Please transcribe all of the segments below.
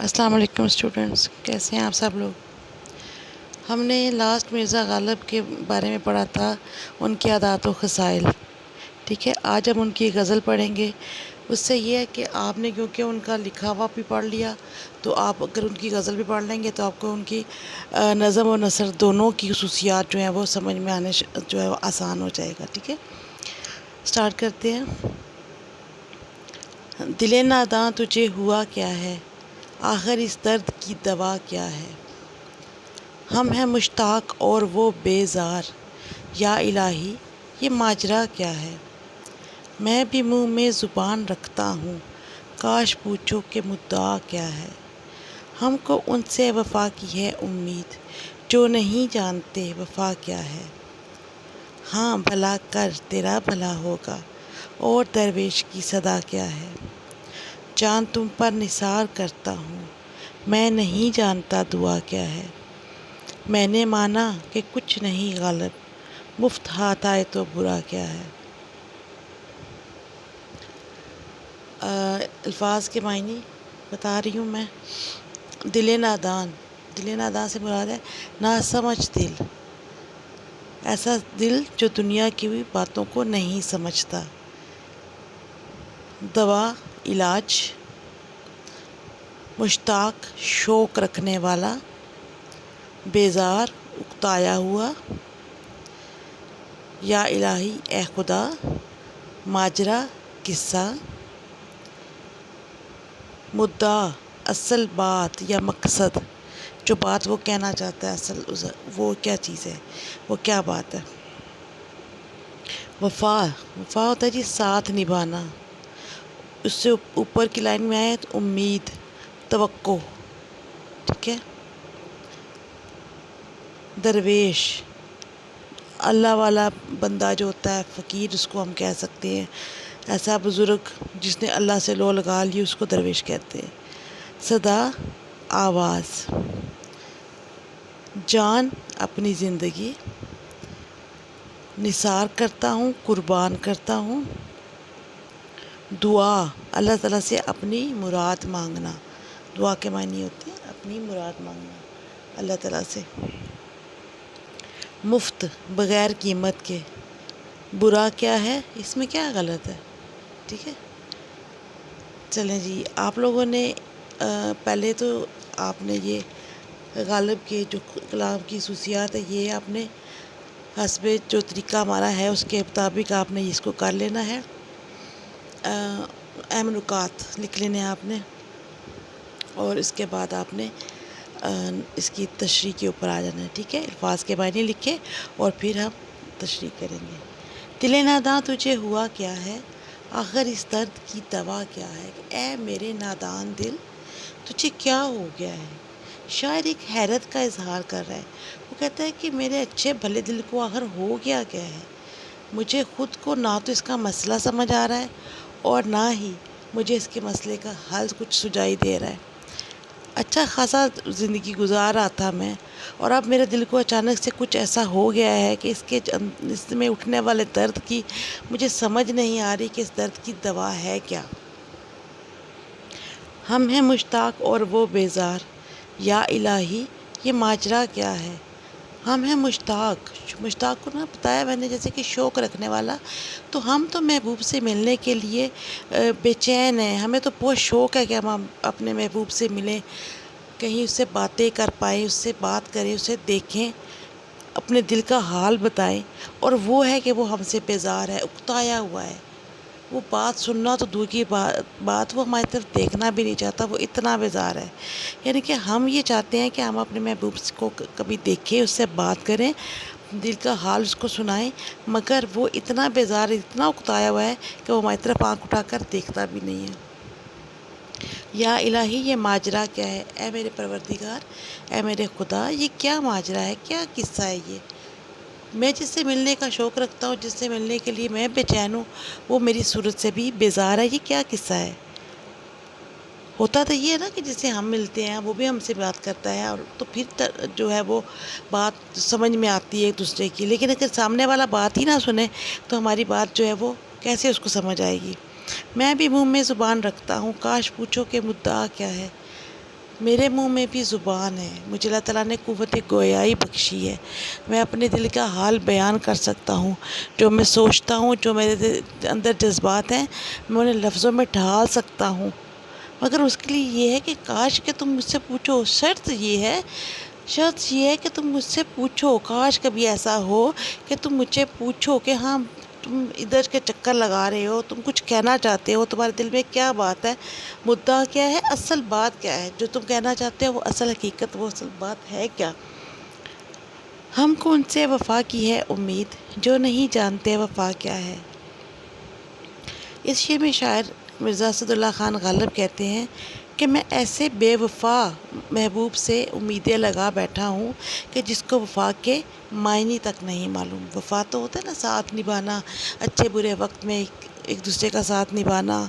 السلام علیکم اسٹوڈنٹس، کیسے ہیں آپ سب لوگ؟ ہم نے لاسٹ مرزا غالب کے بارے میں پڑھا تھا، ان کی عادات و خصائل. ٹھیک ہے، آج ہم ان کی غزل پڑھیں گے. اس سے یہ ہے کہ آپ نے کیونکہ ان کا لکھا ہوا بھی پڑھ لیا، تو آپ اگر ان کی غزل بھی پڑھ لیں گے تو آپ کو ان کی نظم و نثر دونوں کی خصوصیات جو ہیں وہ سمجھ میں آنے جو ہے وہ آسان ہو جائے گا. ٹھیک ہے، سٹارٹ کرتے ہیں. دل ناداں تجھے ہوا کیا ہے، آخر اس درد کی دوا کیا ہے. ہم ہیں مشتاق اور وہ بیزار، یا الہی یہ ماجرا کیا ہے. میں بھی منہ میں زبان رکھتا ہوں، کاش پوچھو کہ مدعا کیا ہے. ہم کو ان سے وفا کی ہے امید، جو نہیں جانتے وفا کیا ہے. ہاں بھلا کر تیرا بھلا ہوگا، اور درویش کی صدا کیا ہے. جان تم پر نثار کرتا ہوں، میں نہیں جانتا دعا کیا ہے. میں نے مانا کہ کچھ نہیں غالب، مفت ہاتھ آئے تو برا کیا ہے. الفاظ کے معنی بتا رہی ہوں میں. دل نادان، دل نادان سے مراد ہے ناسمجھ دل، ایسا دل جو دنیا کی باتوں کو نہیں سمجھتا. دوا علاج، مشتاق شوق رکھنے والا، بیزار اکتایا ہوا، یا الہی اے خدا ماجرا قصہ، مدعا اصل بات یا مقصد، جو بات وہ کہنا چاہتا ہے اصل وہ کیا چیز ہے، وہ کیا بات ہے. وفا، وفا ہوتا ہے جی ساتھ نبھانا. اس سے اوپر کی لائن میں آئے تو امید، توقع. ٹھیک ہے. درویش، اللہ والا بندہ جو ہوتا ہے، فقیر اس کو ہم کہہ سکتے ہیں. ایسا بزرگ جس نے اللہ سے لو لگا لی اس کو درویش کہتے ہیں. صدا آواز، جان اپنی زندگی، نثار کرتا ہوں قربان کرتا ہوں. دعا اللہ تعالیٰ سے اپنی مراد مانگنا. دعا کے معنی ہوتے ہیں اپنی مراد مانگنا اللہ تعالیٰ سے. مفت بغیر قیمت کے، برا کیا ہے، اس میں کیا غلط ہے. ٹھیک ہے، چلیں جی. آپ لوگوں نے پہلے تو آپ نے یہ غالب کے جو کلام کی خصوصیات ہے یہ آپ نے حسب جو طریقہ ہمارا ہے اس کے مطابق آپ نے اس کو کر لینا ہے. اہم نکات لکھ لینے آپ نے، اور اس کے بعد آپ نے اس کی تشریح کے اوپر آ جانا ہے. ٹھیک ہے، الفاظ کے معنی لکھے اور پھر ہم تشریح کریں گے. دل ناداں تجھے ہوا کیا ہے، آخر اس درد کی دوا کیا ہے. اے میرے نادان دل، تجھے کیا ہو گیا ہے. شاعر ایک حیرت کا اظہار کر رہا ہے. وہ کہتا ہے کہ میرے اچھے بھلے دل کو آخر ہو گیا کیا ہے. مجھے خود کو نہ تو اس کا مسئلہ سمجھ آ رہا ہے اور نہ ہی مجھے اس کے مسئلے کا حل کچھ سجائی دے رہا ہے. اچھا خاصا زندگی گزار رہا تھا میں، اور اب میرے دل کو اچانک سے کچھ ایسا ہو گیا ہے کہ اس میں اٹھنے والے درد کی مجھے سمجھ نہیں آ رہی کہ اس درد کی دوا ہے کیا. ہم ہیں مشتاق اور وہ بیزار، یا الہی یہ ماجرا کیا ہے. ہم ہیں مشتاق، مشتاق کو بتایا میں نے جیسے کہ شوق رکھنے والا. تو ہم تو محبوب سے ملنے کے لیے بے چین ہیں. ہمیں تو بہت شوق ہے کہ ہم اپنے محبوب سے ملیں، کہیں اس سے باتیں کر پائیں، اس سے بات کریں، اسے دیکھیں، اپنے دل کا حال بتائیں. اور وہ ہے کہ وہ ہم سے بیزار ہے، اکتایا ہوا ہے. وہ بات سننا تو دور کی بات، وہ ہماری طرف دیکھنا بھی نہیں چاہتا، وہ اتنا بیزار ہے. یعنی کہ ہم یہ چاہتے ہیں کہ ہم اپنے محبوب کو کبھی دیکھیں، اس سے بات کریں، دل کا حال اس کو سنائیں، مگر وہ اتنا بیزار، اتنا اکتایا ہوا ہے کہ وہ ہماری طرف آنکھ اٹھا کر دیکھتا بھی نہیں ہے. یا الہی یہ ماجرا کیا ہے. اے میرے پروردگار، اے میرے خدا، یہ کیا ماجرا ہے، کیا قصہ ہے یہ. میں جس سے ملنے کا شوق رکھتا ہوں، جس سے ملنے کے لیے میں بے چین ہوں، وہ میری صورت سے بھی بیزار ہے. یہ کیا قصہ ہے. ہوتا تو یہ ہے نا کہ جس سے ہم ملتے ہیں وہ بھی ہم سے بات کرتا ہے، اور تو پھر جو ہے وہ بات سمجھ میں آتی ہے ایک دوسرے کی. لیکن اگر سامنے والا بات ہی نہ سنے تو ہماری بات جو ہے وہ کیسے اس کو سمجھ آئے گی. میں بھی منہ میں زبان رکھتا ہوں، کاش پوچھو کہ مدعا کیا ہے. میرے منہ میں بھی زبان ہے، مجھے اللہ تعالیٰ نے قوت گویائی بخشی ہے، میں اپنے دل کا حال بیان کر سکتا ہوں، جو میں سوچتا ہوں، جو میرے اندر جذبات ہیں میں انہیں لفظوں میں ڈھال سکتا ہوں، مگر اس کے لیے یہ ہے کہ کاش کہ تم مجھ سے پوچھو، شرط یہ ہے کہ تم مجھ سے پوچھو، کاش کبھی ایسا ہو کہ تم مجھ سے پوچھو کہ ہاں تم ادھر کے چکر لگا رہے ہو، تم کچھ کہنا چاہتے ہو، تمہارے دل میں کیا بات ہے، مدعا کیا ہے، اصل بات کیا ہے، جو تم کہنا چاہتے ہو وہ اصل حقیقت، وہ اصل بات ہے کیا۔ ہم کو ان سے وفا کی ہے امید، جو نہیں جانتے وفا کیا ہے۔ اس شعر میں شاعر مرزا اسد اللہ خان غالب کہتے ہیں کہ میں ایسے بے وفا محبوب سے امیدیں لگا بیٹھا ہوں کہ جس کو وفا کے معنی تک نہیں معلوم۔ وفا تو ہوتا ہے نا ساتھ نبھانا، اچھے برے وقت میں ایک دوسرے کا ساتھ نبھانا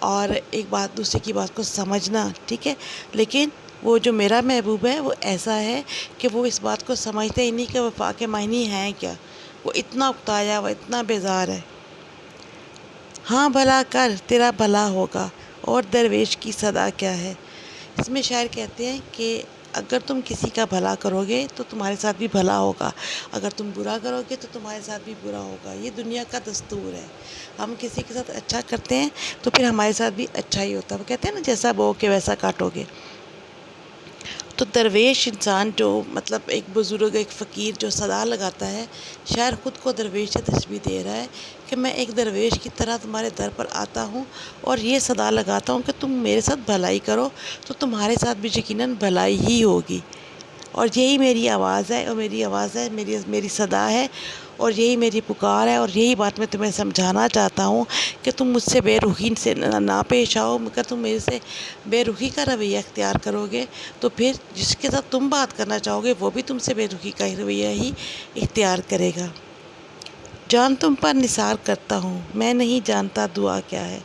اور ایک بات دوسرے کی بات کو سمجھنا، ٹھیک ہے، لیکن وہ جو میرا محبوب ہے وہ ایسا ہے کہ وہ اس بات کو سمجھتا ہی نہیں کہ وفا کے معنی ہیں کیا، وہ اتنا اکتایا، وہ اتنا بیزار ہے۔ ہاں بھلا کر تیرا بھلا ہوگا، اور درویش کی صدا کیا ہے۔ اس میں شاعر کہتے ہیں کہ اگر تم کسی کا بھلا کرو گے تو تمہارے ساتھ بھی بھلا ہوگا، اگر تم برا کرو گے تو تمہارے ساتھ بھی برا ہوگا، یہ دنیا کا دستور ہے۔ ہم کسی کے ساتھ اچھا کرتے ہیں تو پھر ہمارے ساتھ بھی اچھا ہی ہوتا ہے، وہ کہتے ہیں نا جیسا بو کے ویسا کاٹو گے۔ تو درویش انسان جو مطلب ایک بزرگ، ایک فقیر جو صدا لگاتا ہے، شاعر خود کو درویش سے تشبیہ دے رہا ہے کہ میں ایک درویش کی طرح تمہارے در پر آتا ہوں اور یہ صدا لگاتا ہوں کہ تم میرے ساتھ بھلائی کرو تو تمہارے ساتھ بھی یقیناً بھلائی ہی ہوگی، اور یہی میری آواز ہے، اور میری آواز ہے، میری صدا ہے، اور یہی میری پکار ہے، اور یہی بات میں تمہیں سمجھانا چاہتا ہوں کہ تم مجھ سے بے رخی سے نہ پیش آؤ، مگر تم میرے سے بے رخی کا رویہ اختیار کرو گے تو پھر جس کے ساتھ تم بات کرنا چاہو گے وہ بھی تم سے بے رخی کا رویہ ہی اختیار کرے گا۔ جان تم پر نثار کرتا ہوں، میں نہیں جانتا دعا کیا ہے۔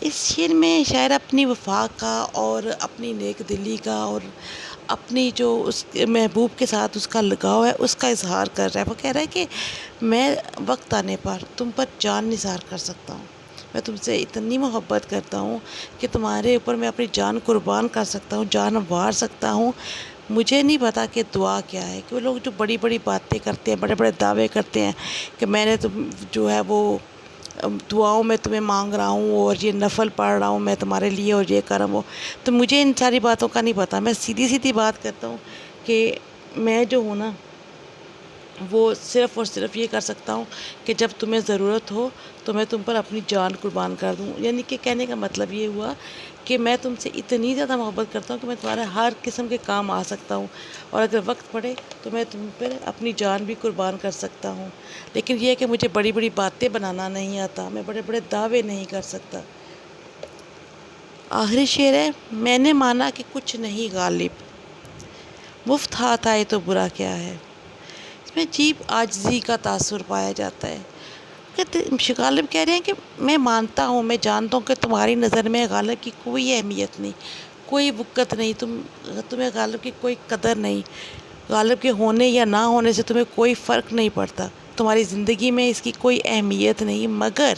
اس شعر میں شاعر اپنی وفا کا اور اپنی نیک دلی کا اور اپنی جو اس محبوب کے ساتھ اس کا لگاؤ ہے اس کا اظہار کر رہا ہے۔ وہ کہہ رہا ہے کہ میں وقت آنے پر تم پر جان نثار کر سکتا ہوں، میں تم سے اتنی محبت کرتا ہوں کہ تمہارے اوپر میں اپنی جان قربان کر سکتا ہوں، جان وار سکتا ہوں۔ مجھے نہیں پتا کہ دعا کیا ہے، کہ وہ لوگ جو بڑی بڑی باتیں کرتے ہیں، بڑے بڑے دعوے کرتے ہیں کہ میں نے تم جو ہے وہ دعاؤں میں تمہیں مانگ رہا ہوں اور یہ نفل پڑھ رہا ہوں میں تمہارے لیے اور یہ کرم ہو، تو مجھے ان ساری باتوں کا نہیں پتا۔ میں سیدھی سیدھی بات کرتا ہوں کہ میں جو ہوں نا وہ صرف اور صرف یہ کر سکتا ہوں کہ جب تمہیں ضرورت ہو تو میں تم پر اپنی جان قربان کر دوں، یعنی کہ کہنے کا مطلب یہ ہوا کہ میں تم سے اتنی زیادہ محبت کرتا ہوں کہ میں تمہارے ہر قسم کے کام آ سکتا ہوں، اور اگر وقت پڑے تو میں تم پر اپنی جان بھی قربان کر سکتا ہوں، لیکن یہ ہے کہ مجھے بڑی بڑی باتیں بنانا نہیں آتا، میں بڑے بڑے دعوے نہیں کر سکتا۔ آخری شعر ہے، میں نے مانا کہ کچھ نہیں غالب، مفت ہاتھ آئے تو برا کیا ہے۔ اس میں عجیب عاجزی کا تاثر پایا جاتا ہے کہ غالب کہہ رہے ہیں کہ میں مانتا ہوں، میں جانتا ہوں کہ تمہاری نظر میں غالب کی کوئی اہمیت نہیں، کوئی وقت نہیں، تمہیں غالب کی کوئی قدر نہیں، غالب کے ہونے یا نہ ہونے سے تمہیں کوئی فرق نہیں پڑتا، تمہاری زندگی میں اس کی کوئی اہمیت نہیں، مگر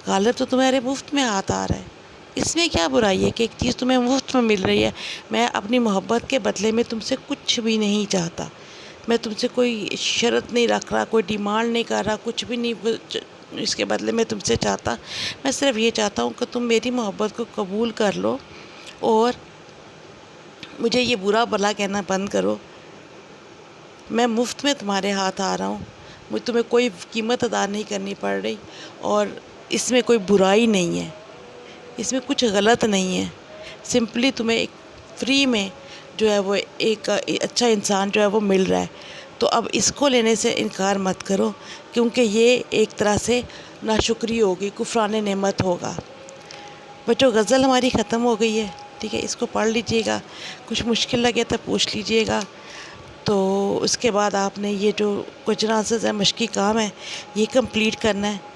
غالب تو تمہارے مفت میں ہاتھ آ رہا ہے۔ اس میں کیا برائی ہے کہ ایک چیز تمہیں مفت میں مل رہی ہے۔ میں اپنی محبت کے بدلے میں تم سے کچھ بھی نہیں چاہتا، میں تم سے کوئی شرط نہیں رکھ رہا، کوئی ڈیمانڈ نہیں کر رہا، کچھ بھی نہیں اس کے بدلے میں تم سے چاہتا، میں صرف یہ چاہتا ہوں کہ تم میری محبت کو قبول کر لو اور مجھے یہ برا بھلا کہنا بند کرو۔ میں مفت میں تمہارے ہاتھ آ رہا ہوں، مجھے تمہیں کوئی قیمت ادا نہیں کرنی پڑ رہی، اور اس میں کوئی برائی نہیں ہے، اس میں کچھ غلط نہیں ہے، سمپلی تمہیں ایک فری میں جو ہے وہ ایک اچھا انسان جو ہے وہ مل رہا ہے، تو اب اس کو لینے سے انکار مت کرو، کیونکہ یہ ایک طرح سے ناشکری ہوگی، کفران نعمت ہوگا۔ بچوں غزل ہماری ختم ہو گئی ہے، ٹھیک ہے، اس کو پڑھ لیجئے گا، کچھ مشکل لگے تو پوچھ لیجئے گا، تو اس کے بعد آپ نے یہ جو کوئسچن آنسرز ہے، مشقی کام ہے، یہ کمپلیٹ کرنا ہے۔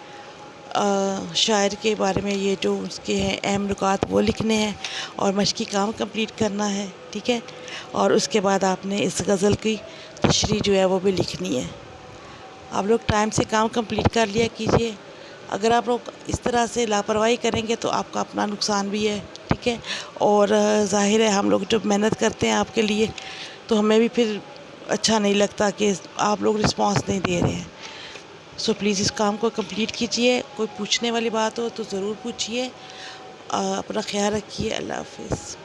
شاعر کے بارے میں یہ جو اس کے ہیں اہم نکات وہ لکھنے ہیں اور مشقی کام کمپلیٹ کرنا ہے، ٹھیک ہے، اور اس کے بعد آپ نے اس غزل کی تشریح جو ہے وہ بھی لکھنی ہے۔ آپ لوگ ٹائم سے کام کمپلیٹ کر لیا کیجئے، اگر آپ لوگ اس طرح سے لاپرواہی کریں گے تو آپ کا اپنا نقصان بھی ہے، ٹھیک ہے۔ ٹھیک ہے. اور ظاہر ہے ہم لوگ جب محنت کرتے ہیں آپ کے لیے تو ہمیں بھی پھر اچھا نہیں لگتا کہ آپ لوگ رسپانس نہیں دے رہے ہیں. سو پلیز اس کام کو کمپلیٹ کیجئے. کوئی پوچھنے والی بات ہو تو ضرور پوچھیے. اپنا خیال رکھیے. اللہ حافظ.